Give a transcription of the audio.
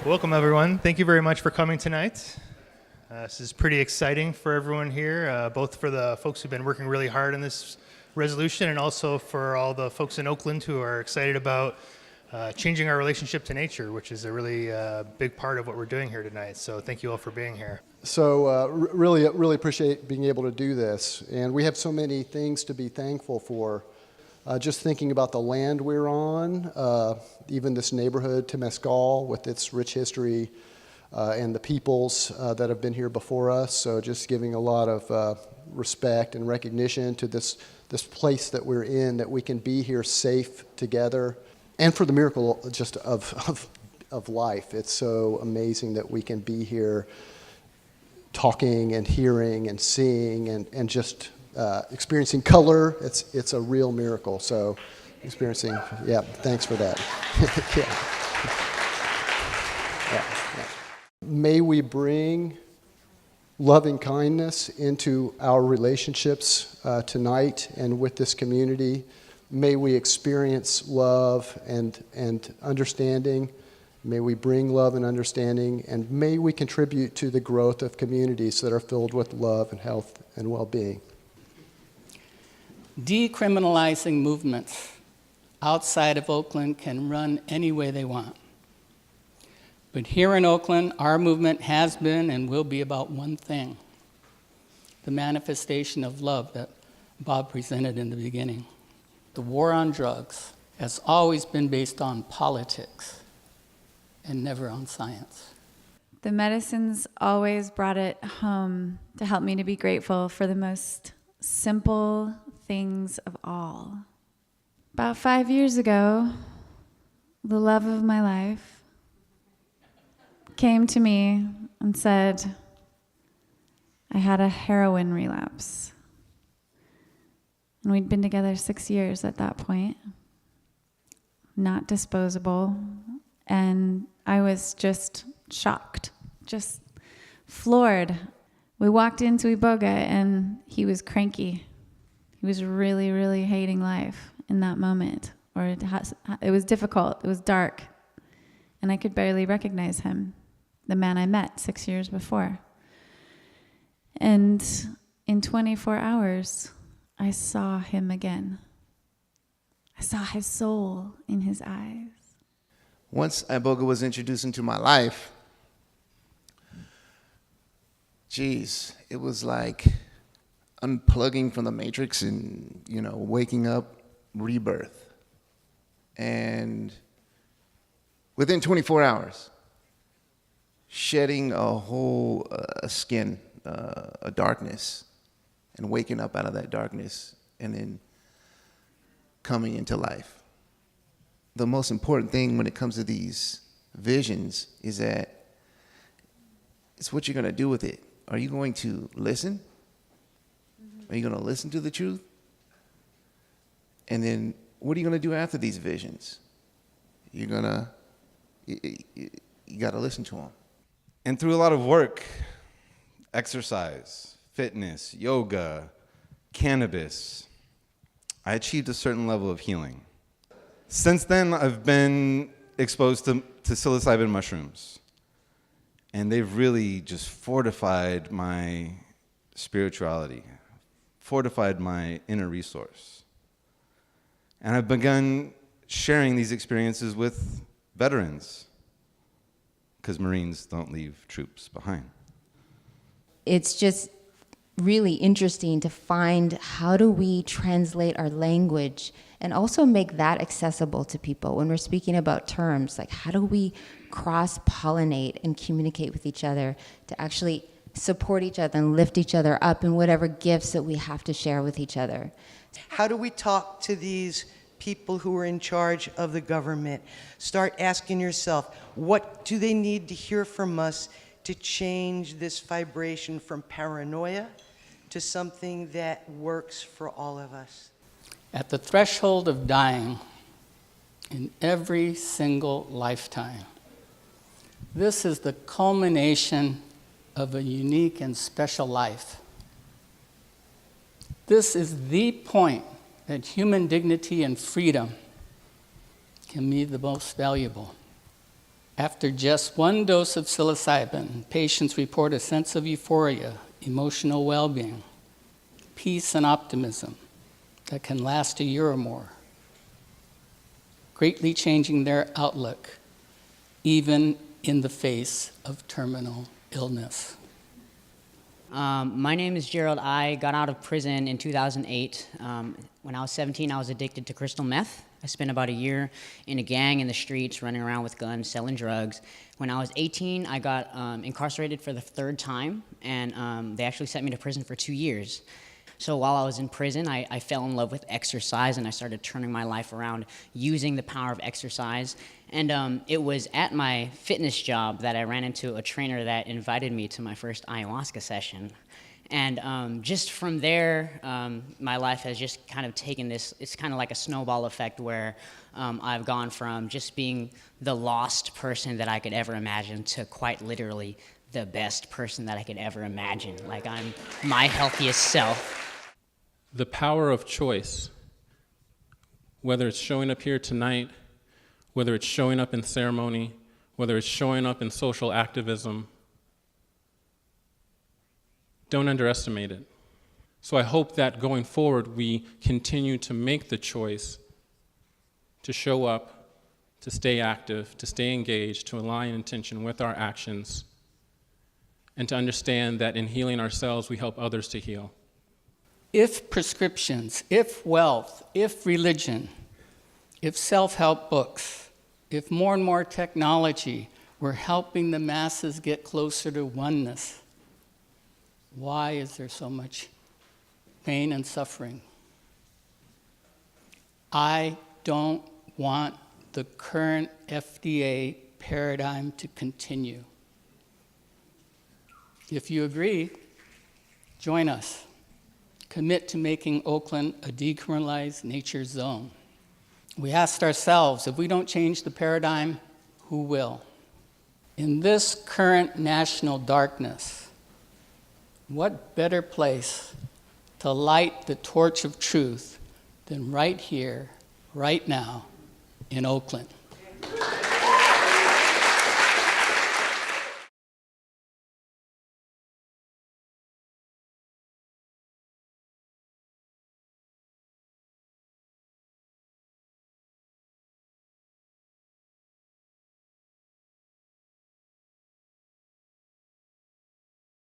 Welcome, everyone. Thank you very much for coming tonight. This is pretty exciting for everyone here, both for the folks who've been working really hard on this resolution and also for all the folks in Oakland who are excited about changing our relationship to nature, which is a really big part of what we're doing here tonight. So thank you all for being here. So really appreciate being able to do this. And we have so many things to be thankful for. Just thinking about the land we're on, even this neighborhood, Temescal, with its rich history, and the peoples that have been here before us. So just giving a lot of respect and recognition to this place that we're in, that we can be here safe together, and for the miracle just of life. It's so amazing that we can be here talking and hearing and seeing and just experiencing color. It's a real miracle. So experiencing, thanks for that. Yeah. May we bring loving kindness into our relationships tonight and with this community. May we experience love and understanding. May we bring love and understanding, and may we contribute to the growth of communities that are filled with love and health and well-being. Decriminalizing movements outside of Oakland can run any way they want. But here in Oakland, our movement has been and will be about one thing: the manifestation of love that Bob presented in the beginning. The war on drugs has always been based on politics and never on science. The medicines always brought it home to help me to be grateful for the most simple things of all. About 5 years ago, the love of my life came to me and said, I had a heroin relapse. And we'd been together 6 years at that point, not disposable, and I was just shocked, just floored. We walked into Iboga and he was cranky. He was really, really hating life in that moment. Or it was difficult, it was dark. And I could barely recognize him, the man I met 6 years before. And in 24 hours, I saw him again. I saw his soul in his eyes. Once Iboga was introduced into my life, it was like unplugging from the matrix and, waking up, rebirth. And within 24 hours, shedding a whole skin, a darkness, and waking up out of that darkness and then coming into life. The most important thing when it comes to these visions is that it's what you're going to do with it. Are you going to listen? Are you going to listen to the truth? And then what are you going to do after these visions? You got to listen to them. And through a lot of work, exercise, fitness, yoga, cannabis, I achieved a certain level of healing. Since then, I've been exposed to psilocybin mushrooms, and they've really just fortified my spirituality, fortified my inner resource. And I've begun sharing these experiences with veterans, because Marines don't leave troops behind. It's just really interesting to find how do we translate our language and also make that accessible to people when we're speaking about terms. Like, how do we cross-pollinate and communicate with each other to actually support each other and lift each other up in whatever gifts that we have to share with each other? How do we talk to these people who are in charge of the government? Start asking yourself, what do they need to hear from us to change this vibration from paranoia to something that works for all of us? At the threshold of dying in every single lifetime, this is the culmination of a unique and special life. This is the point that human dignity and freedom can be the most valuable. After just one dose of psilocybin, patients report a sense of euphoria, emotional well-being, peace and optimism that can last a year or more, greatly changing their outlook, even in the face of terminal illness. My name is Gerald. I got out of prison in 2008. When I was 17, I was addicted to crystal meth. I spent about a year in a gang in the streets, running around with guns, selling drugs. When I was 18, I got incarcerated for the third time, and they actually sent me to prison for 2 years. So while I was in prison, I fell in love with exercise, and I started turning my life around using the power of exercise. And it was at my fitness job that I ran into a trainer that invited me to my first ayahuasca session. And just from there, my life has just kind of taken this, it's kind of like a snowball effect where I've gone from just being the lost person that I could ever imagine to quite literally the best person that I could ever imagine. Like, I'm my healthiest self. The power of choice, whether it's showing up here tonight, whether it's showing up in ceremony, whether it's showing up in social activism, don't underestimate it. So I hope that going forward, we continue to make the choice to show up, to stay active, to stay engaged, to align intention with our actions, and to understand that in healing ourselves, we help others to heal. If prescriptions, if wealth, if religion, if self-help books, if more and more technology were helping the masses get closer to oneness, why is there so much pain and suffering? I don't want the current FDA paradigm to continue. If you agree, join us. Commit to making Oakland a decriminalized nature zone. We asked ourselves, if we don't change the paradigm, who will? In this current national darkness, what better place to light the torch of truth than right here, right now, in Oakland?